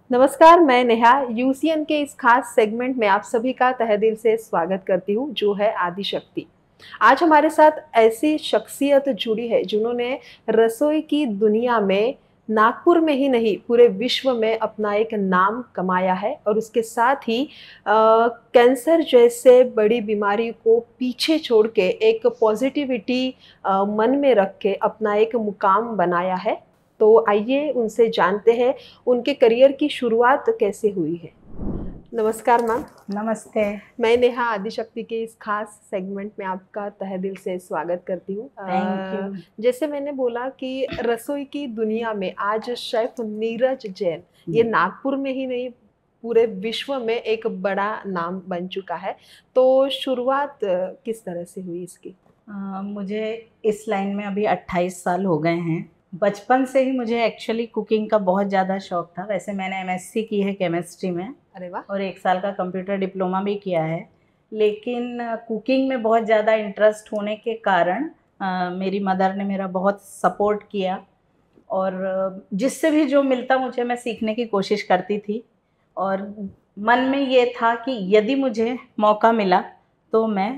नमस्कार, मैं नेहा यूसीएन के इस खास सेगमेंट में आप सभी का तहे दिल से स्वागत करती हूँ, जो है आदिशक्ति। आज हमारे साथ ऐसी शख्सियत जुड़ी है जिन्होंने रसोई की दुनिया में नागपुर में ही नहीं पूरे विश्व में अपना एक नाम कमाया है और उसके साथ ही कैंसर जैसे बड़ी बीमारी को पीछे छोड़ के एक पॉजिटिविटी मन में रख के अपना एक मुकाम बनाया है। तो आइए उनसे जानते हैं उनके करियर की शुरुआत कैसे हुई है। नमस्कार मैम। नमस्ते। मैं नेहा आदिशक्ति के इस खास सेगमेंट में आपका तहे दिल से स्वागत करती हूँ। Thank you. जैसे मैंने बोला कि रसोई की दुनिया में आज शेफ नीरज जैन ये नागपुर में ही नहीं पूरे विश्व में एक बड़ा नाम बन चुका है। तो शुरुआत किस तरह से हुई इसकी? मुझे इस लाइन में अभी 28 साल हो गए हैं। बचपन से ही मुझे एक्चुअली कुकिंग का बहुत ज़्यादा शौक था। वैसे मैंने एमएससी की है केमिस्ट्री में। अरे वाह। और 1 साल का कंप्यूटर डिप्लोमा भी किया है। लेकिन कुकिंग में बहुत ज़्यादा इंटरेस्ट होने के कारण मेरी मदर ने मेरा बहुत सपोर्ट किया और जिससे भी जो मिलता मुझे मैं सीखने की कोशिश करती थी। और मन में ये था कि यदि मुझे मौका मिला तो मैं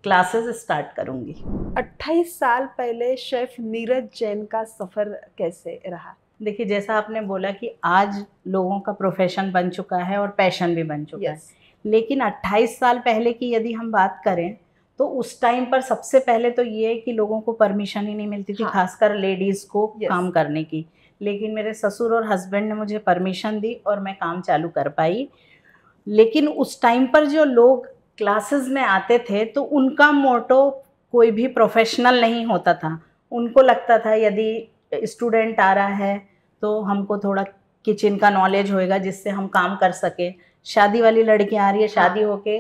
क्लासेस स्टार्ट करूँगी। 28 साल पहले शेफ नीरज जैन का सफ़र कैसे रहा? देखिए, जैसा आपने बोला कि आज लोगों का प्रोफेशन बन चुका है और पैशन भी बन चुका है। लेकिन 28 साल पहले की यदि हम बात करें तो उस टाइम पर सबसे पहले तो ये कि लोगों को परमिशन ही नहीं मिलती थी, खासकर लेडीज़ को काम करने की। लेकिन मेरे ससुर और हस्बैंड ने मुझे परमिशन दी और मैं काम चालू कर पाई। लेकिन उस टाइम पर जो लोग क्लासेस में आते थे तो उनका मोटो कोई भी प्रोफेशनल नहीं होता था। उनको लगता था यदि स्टूडेंट आ रहा है तो हमको थोड़ा किचन का नॉलेज होएगा जिससे हम काम कर सके। शादी वाली लड़की आ रही है, शादी होके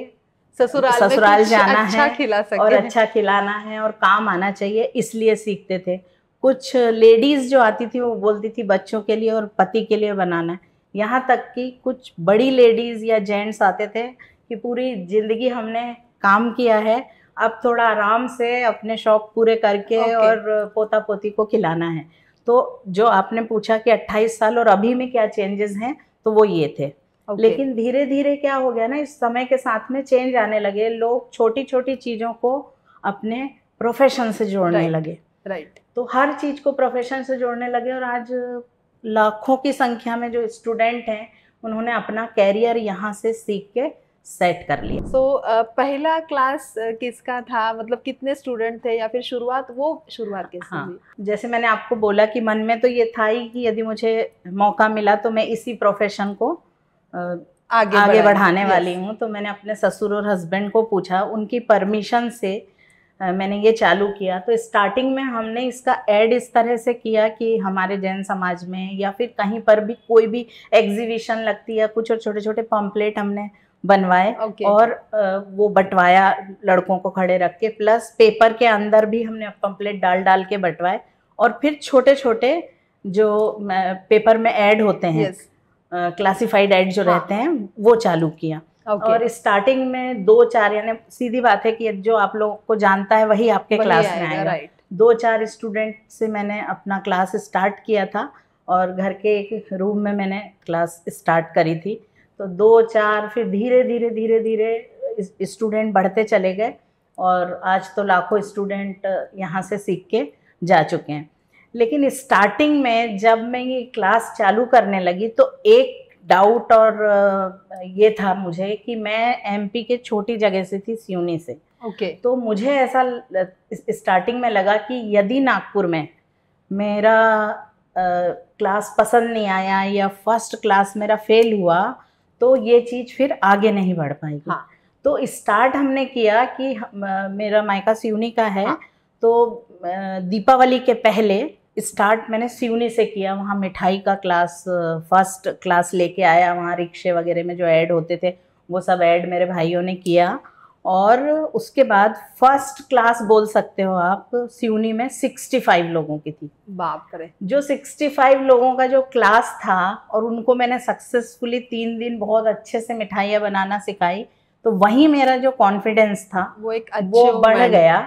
ससुराल जाना है और अच्छा खिलाना है और काम आना चाहिए, इसलिए सीखते थे। कुछ लेडीज़ जो आती थी वो बोलती थी बच्चों के लिए और पति के लिए बनाना है। यहाँ तक कि कुछ बड़ी लेडीज़ या जेंट्स आते थे कि पूरी ज़िंदगी हमने काम किया है, अब थोड़ा आराम से अपने शौक़ पूरे करके और पोता पोती को खिलाना है। तो जो आपने पूछा कि 28 साल और अभी में क्या चेंजेस हैं, तो वो ये थे। लेकिन धीरे धीरे क्या हो गया ना, इस समय के साथ में चेंज आने लगे। लोग छोटी छोटी चीज़ों को अपने प्रोफेशन से जोड़ने लगे। तो हर चीज़ को प्रोफेशन से जोड़ने लगे और आज लाखों की संख्या में जो स्टूडेंट हैं उन्होंने अपना कैरियर यहाँ से सीख के सेट कर लिया। तो पहला क्लास किसका था, मतलब कितने स्टूडेंट थे या फिर शुरुआत कैसे हुई? जैसे मैंने आपको बोला कि मन में तो ये था ही कि यदि मुझे मौका मिला तो मैं इसी प्रोफेशन को आगे बढ़ाने वाली हूँ। तो मैंने अपने ससुर और हस्बैंड को पूछा, उनकी परमिशन से मैंने ये चालू किया। तो स्टार्टिंग में हमने इसका ऐड इस तरह से किया कि हमारे जैन समाज में या फिर कहीं पर भी कोई भी एग्जीबिशन लगती है कुछ, और छोटे छोटे पम्पलेट हमने बनवाए और वो बंटवाया लड़कों को खड़े रख के। प्लस पेपर के अंदर भी हमने पम्पलेट डाल डाल के बंटवाए और फिर छोटे छोटे जो पेपर में ऐड होते हैं, क्लासिफाइड ऐड जो रहते हैं, वो चालू किया। और स्टार्टिंग में 2-4, यानी सीधी बात है कि जो आप लोगों को जानता है वही आपके क्लास में आएगा। 2-4 स्टूडेंट से मैंने अपना क्लास स्टार्ट किया था और घर के एक रूम में मैंने क्लास स्टार्ट करी थी। तो 2-4 फिर धीरे धीरे धीरे धीरे स्टूडेंट बढ़ते चले गए और आज तो लाखों स्टूडेंट यहाँ से सीख के जा चुके हैं। लेकिन स्टार्टिंग में जब मैं ये क्लास चालू करने लगी तो एक डाउट और ये था मुझे कि मैं एमपी के छोटी जगह से थी, सिवनी से। तो मुझे ऐसा स्टार्टिंग में लगा कि यदि नागपुर में मेरा क्लास पसंद नहीं आया या फर्स्ट क्लास मेरा फेल हुआ तो ये चीज़ फिर आगे नहीं बढ़ पाएगी। तो स्टार्ट हमने किया कि मेरा मायका सिवनी का है। तो दीपावली के पहले स्टार्ट मैंने सिवनी से किया। वहाँ मिठाई का क्लास फर्स्ट क्लास लेके आया। वहाँ रिक्शे वगैरह में जो ऐड होते थे वो सब ऐड मेरे भाइयों ने किया। और उसके बाद फर्स्ट क्लास बोल सकते हो आप, सिवनी में 65 लोगों की थी। बाप रे। जो 65 लोगों का जो क्लास था और उनको मैंने सक्सेसफुली 3 दिन बहुत अच्छे से मिठाइयाँ बनाना सिखाई। तो वहीं मेरा जो कॉन्फिडेंस था वो बढ़ गया।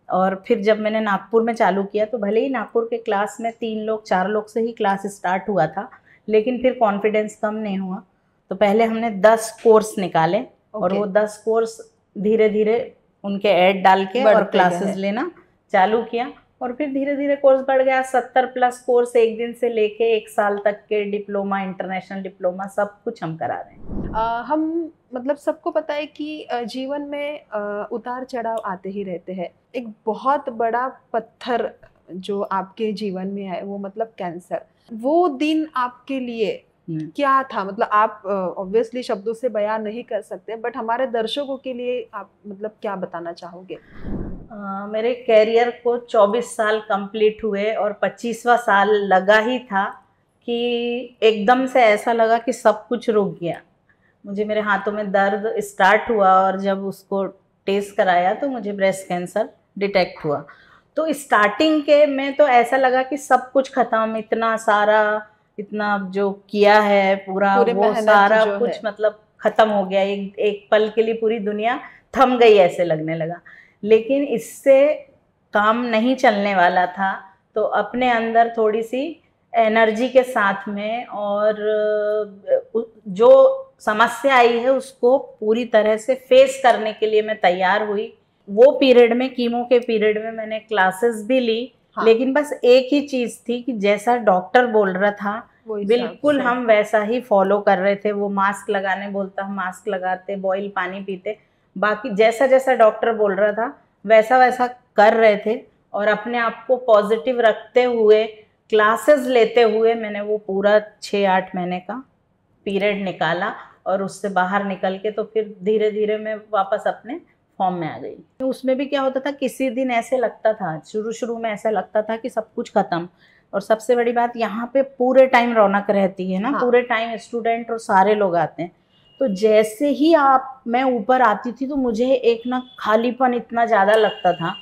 और फिर जब मैंने नागपुर में चालू किया तो भले ही नागपुर के क्लास में 3 लोग 4 लोग से ही क्लास स्टार्ट हुआ था, लेकिन फिर कॉन्फिडेंस कम नहीं हुआ, तो पहले हमने 10 कोर्स निकाले और वो 10 कोर्स धीरे धीरे उनके ऐड डाल के और क्लासेस लेना चालू किया, और फिर धीरे धीरे कोर्स बढ़ गया। 70+ कोर्स एक दिन से लेके 1 साल तक के, डिप्लोमा, इंटरनेशनल डिप्लोमा, सब कुछ हम करा रहे हैं। हम मतलब सबको पता है कि जीवन में उतार चढ़ाव आते ही रहते हैं। एक बहुत बड़ा पत्थर जो आपके जीवन में है वो मतलब कैंसर। वो दिन आपके लिए क्या था? मतलब आप ऑब्वियसली शब्दों से बयान नहीं कर सकते, बट हमारे दर्शकों के लिए आप मतलब क्या बताना चाहोगे? मेरे कैरियर को 24 साल कंप्लीट हुए और 25वां साल लगा ही था कि एकदम से ऐसा लगा कि सब कुछ रुक गया। मुझे मेरे हाथों में दर्द स्टार्ट हुआ और जब उसको टेस्ट कराया तो मुझे ब्रेस्ट कैंसर डिटेक्ट हुआ। तो स्टार्टिंग के में तो ऐसा लगा कि सब कुछ खत्म, इतना सारा, इतना जो किया है पूरा वो सारा कुछ मतलब खत्म हो गया। एक पल के लिए पूरी दुनिया थम गई ऐसे लगने लगा। लेकिन इससे काम नहीं चलने वाला था, तो अपने अंदर थोड़ी सी एनर्जी के साथ में और जो समस्या आई है उसको पूरी तरह से फेस करने के लिए मैं तैयार हुई। वो पीरियड में, कीमो के पीरियड में, मैंने क्लासेस भी ली। हाँ। लेकिन बस एक ही चीज थी कि जैसा डॉक्टर बोल रहा था बिल्कुल हम वैसा ही फॉलो कर रहे थे। वो मास्क लगाने बोलता, हम मास्क लगाते, बॉइल पानी पीते, बाकी जैसा जैसा डॉक्टर बोल रहा था वैसा वैसा कर रहे थे। और अपने आप को पॉजिटिव रखते हुए, क्लासेस लेते हुए मैंने वो पूरा 6-8 महीने का पीरियड निकाला, और उससे बाहर निकल के तो फिर धीरे धीरे मैं वापस अपने फॉर्म में आ गई। तो उसमें भी क्या होता था, किसी दिन ऐसे लगता था, शुरू में ऐसा लगता था कि सब कुछ खत्म। और सबसे बड़ी बात, यहाँ पे पूरे टाइम रौनक रहती है ना। हाँ। पूरे टाइम स्टूडेंट और सारे लोग आते हैं। तो जैसे ही मैं ऊपर आती थी तो मुझे एक ना खालीपन इतना ज़्यादा लगता था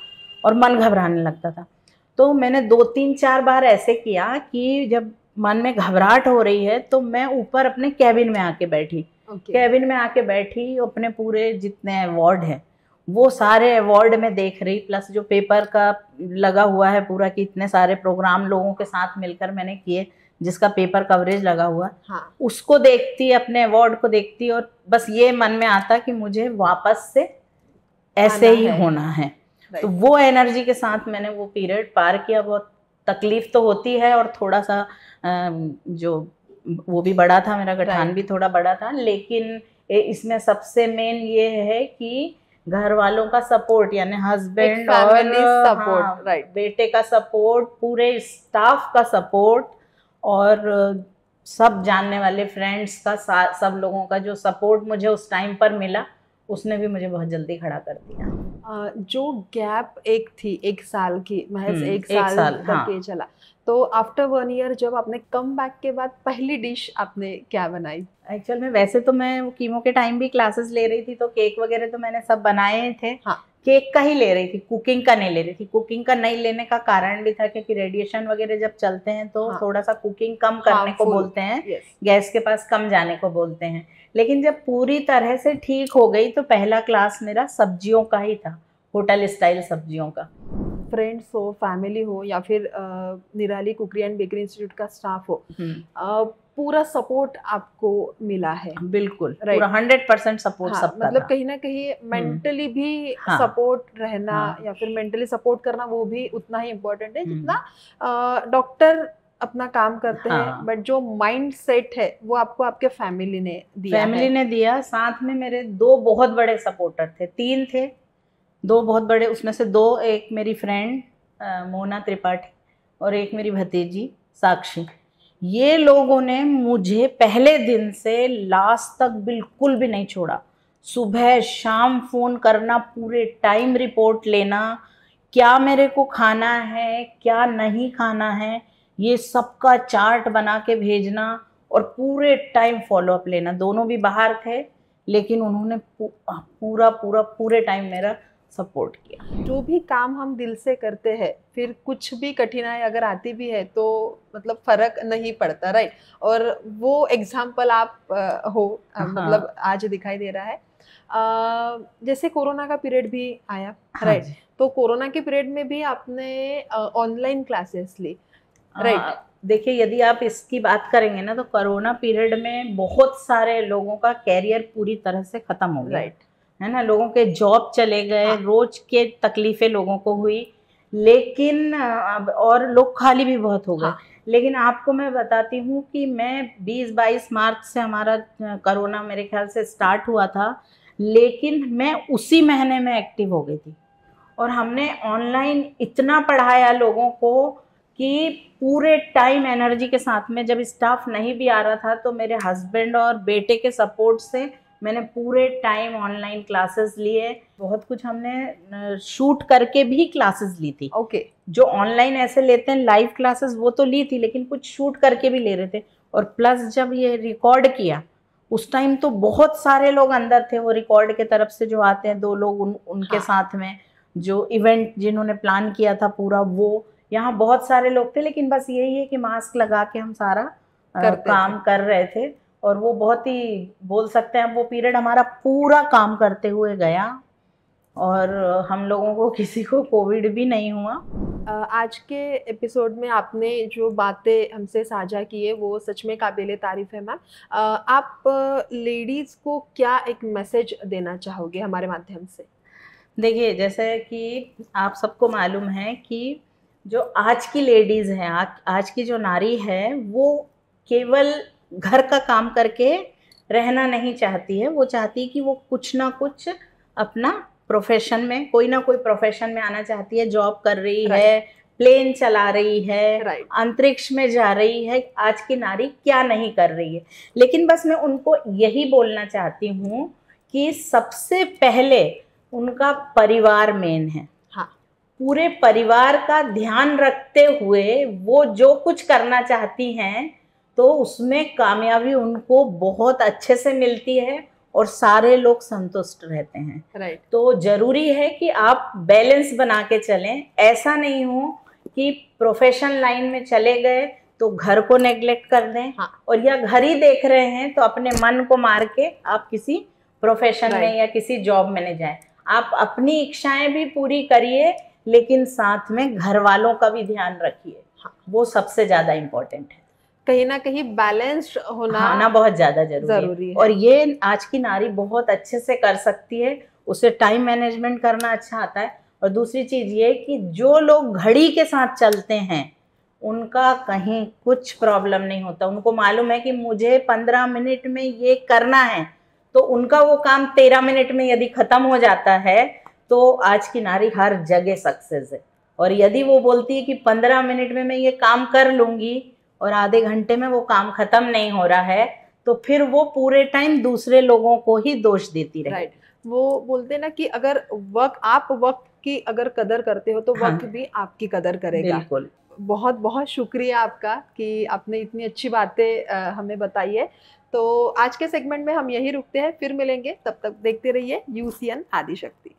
और मन घबराने लगता था। तो मैंने 2-3-4 बार ऐसे किया कि जब मन में घबराहट हो रही है तो मैं ऊपर अपने कैबिन में आके बैठी। कैबिन में आके बैठी, अपने पूरे जितने अवार्ड हैं वो सारे अवार्ड में देख रही, प्लस जो पेपर का लगा हुआ है पूरा कि इतने सारे प्रोग्राम लोगों के साथ मिलकर मैंने किए जिसका पेपर कवरेज लगा हुआ। हाँ। उसको देखती, अपने अवार्ड को देखती, और बस ये मन में आता कि मुझे वापस से ऐसे ही होना है। तो वो एनर्जी के साथ मैंने वो पीरियड पार किया। बहुत तकलीफ तो होती है और थोड़ा सा जो वो भी बड़ा था, मेरा गठान भी थोड़ा बड़ा था, लेकिन इसमें सबसे मेन ये है कि घर वालों का सपोर्ट, यानी हस्बैंड और सपोर्ट, बेटे का सपोर्ट, पूरे स्टाफ का सपोर्ट, और सब जानने वाले फ्रेंड्स का, सब लोगों का जो सपोर्ट मुझे उस टाइम पर मिला, उसने भी मुझे बहुत जल्दी खड़ा कर दिया। जो गैप एक थी 1 साल की, महज 1 साल तक ये चला, तो आफ्टर 1 ईयर जब आपने कम बैक के बाद पहली डिश आपने क्या बनाई? एक्चुअल में वैसे तो मैं कीमो के टाइम भी क्लासेस ले रही थी, तो केक वगैरह तो मैंने सब बनाए थे। हाँ। केक का ही ले रही थी, कुकिंग का नहीं ले रही थी। कुकिंग का नहीं लेने का कारण भी था क्योंकि रेडिएशन वगैरह जब चलते हैं तो थोड़ा सा कुकिंग कम करने को बोलते हैं, गैस के पास कम जाने को बोलते हैं। लेकिन जब पूरी तरह से ठीक हो गई तो पहला क्लास मेरा सब्जियों का ही था, होटल स्टाइल सब्जियों का। फ्रेंड्स हो, फैमिली हो, या फिर निराली कुकरी एंड बेकरी इंस्टीट्यूट का स्टाफ हो, पूरा सपोर्ट आपको मिला है? बिल्कुल, पूरा 100% सपोर्ट सबका मतलब कहीं ना कहीं मेंटली भी सपोर्ट रहना, या फिर मेंटली सपोर्ट करना, वो भी उतना ही इम्पोर्टेंट है जितना डॉक्टर अपना काम करते हैं, बट जो माइंड सेट है वो आपको आपके फैमिली ने दिया। साथ में मेरे 2 बहुत बड़े सपोर्टर थे, 3 थे, 2 बहुत बड़े, उसमें से 2, एक मेरी फ्रेंड मोना त्रिपाठी और एक मेरी भतीजी साक्षी। ये लोगों ने मुझे पहले दिन से लास्ट तक बिल्कुल भी नहीं छोड़ा। सुबह शाम फ़ोन करना, पूरे टाइम रिपोर्ट लेना, क्या मेरे को खाना है, क्या नहीं खाना है, ये सबका चार्ट बना के भेजना, और पूरे टाइम फॉलोअप लेना। दोनों भी बाहर थे, लेकिन उन्होंने पूरे टाइम मेरा सपोर्ट किया। जो भी काम हम दिल से करते हैं, फिर कुछ भी कठिनाई अगर आती भी है तो मतलब फर्क नहीं पड़ता, राइट? और वो एग्जाम्पल आप हो, मतलब आज दिखाई दे रहा है। जैसे कोरोना का पीरियड भी आया, राइट? तो कोरोना के पीरियड में भी आपने ऑनलाइन क्लासेस ली, राइट? देखिए यदि आप इसकी बात करेंगे ना तो कोरोना पीरियड में बहुत सारे लोगों का कैरियर पूरी तरह से खत्म हो गया, राइट, है ना। लोगों के जॉब चले गए, हाँ, रोज के तकलीफें लोगों को हुई, लेकिन अब और लोग खाली भी बहुत हो गए। हाँ, लेकिन आपको मैं बताती हूँ कि मैं 20-22 मार्च से हमारा कोरोना मेरे ख्याल से स्टार्ट हुआ था, लेकिन मैं उसी महीने में एक्टिव हो गई थी। और हमने ऑनलाइन इतना पढ़ाया लोगों को कि पूरे टाइम एनर्जी के साथ में, जब स्टाफ नहीं भी आ रहा था तो मेरे हस्बैंड और बेटे के सपोर्ट से मैंने पूरे टाइम ऑनलाइन क्लासेस लिए। बहुत कुछ हमने शूट करके भी क्लासेस ली थी। ओके, जो ऑनलाइन ऐसे लेते हैं लाइव क्लासेस वो तो ली थी, लेकिन कुछ शूट करके भी ले रहे थे। और प्लस जब ये रिकॉर्ड किया उस टाइम तो बहुत सारे लोग अंदर थे, वो रिकॉर्ड के तरफ से जो आते हैं 2 लोग उनके हाँ, साथ में जो इवेंट जिन्होंने प्लान किया था पूरा, वो यहाँ बहुत सारे लोग थे। लेकिन बस यही है कि मास्क लगा के हम सारा काम कर रहे थे। और वो बहुत ही बोल सकते हैं वो पीरियड हमारा पूरा काम करते हुए गया, और हम लोगों को किसी को कोविड भी नहीं हुआ। आज के एपिसोड में आपने जो बातें हमसे साझा की है वो सच में काबिले तारीफ है मैम। आप लेडीज़ को क्या एक मैसेज देना चाहोगे हमारे माध्यम से? देखिए जैसे कि आप सबको मालूम है कि जो आज की लेडीज़ हैं, आज की जो नारी है, वो केवल घर का काम करके रहना नहीं चाहती है। वो चाहती है कि वो कुछ ना कुछ अपना प्रोफेशन में, कोई ना कोई प्रोफेशन में आना चाहती है। जॉब कर रही है, प्लेन चला रही है, अंतरिक्ष में जा रही है, आज की नारी क्या नहीं कर रही है। लेकिन बस मैं उनको यही बोलना चाहती हूँ कि सबसे पहले उनका परिवार मेन है। हाँ, पूरे परिवार का ध्यान रखते हुए वो जो कुछ करना चाहती हैं तो उसमें कामयाबी उनको बहुत अच्छे से मिलती है और सारे लोग संतुष्ट रहते हैं। राइट, तो जरूरी है कि आप बैलेंस बना के चलें। ऐसा नहीं हो कि प्रोफेशन लाइन में चले गए तो घर को नेग्लेक्ट कर दें, हाँ, और या घर ही देख रहे हैं तो अपने मन को मार के आप किसी प्रोफेशन में या किसी जॉब में नहीं जाए। आप अपनी इच्छाएं भी पूरी करिए, लेकिन साथ में घर वालों का भी ध्यान रखिए। हाँ, वो सबसे ज्यादा इम्पोर्टेंट है। कहीं ना कहीं बैलेंस्ड होना बहुत ज्यादा जरूरी है। और ये आज की नारी बहुत अच्छे से कर सकती है, उसे टाइम मैनेजमेंट करना अच्छा आता है। और दूसरी चीज ये कि जो लोग घड़ी के साथ चलते हैं उनका कहीं कुछ प्रॉब्लम नहीं होता। उनको मालूम है कि मुझे 15 मिनट में ये करना है, तो उनका वो काम 13 मिनट में यदि खत्म हो जाता है तो आज की नारी हर जगह सक्सेस है। और यदि वो बोलती है कि 15 मिनट में मैं ये काम कर लूंगी और आधे घंटे में वो काम खत्म नहीं हो रहा है, तो फिर वो पूरे टाइम दूसरे लोगों को ही दोष देती रहे। राइट, वो बोलते ना कि अगर आप वक्त की अगर कदर करते हो तो वक्त भी आपकी कदर करेगा। बिल्कुल। बहुत बहुत शुक्रिया आपका कि आपने इतनी अच्छी बातें हमें बताई है। तो आज के सेगमेंट में हम यही रुकते हैं, फिर मिलेंगे, तब तक देखते रहिए यूसीएन आदिशक्ति।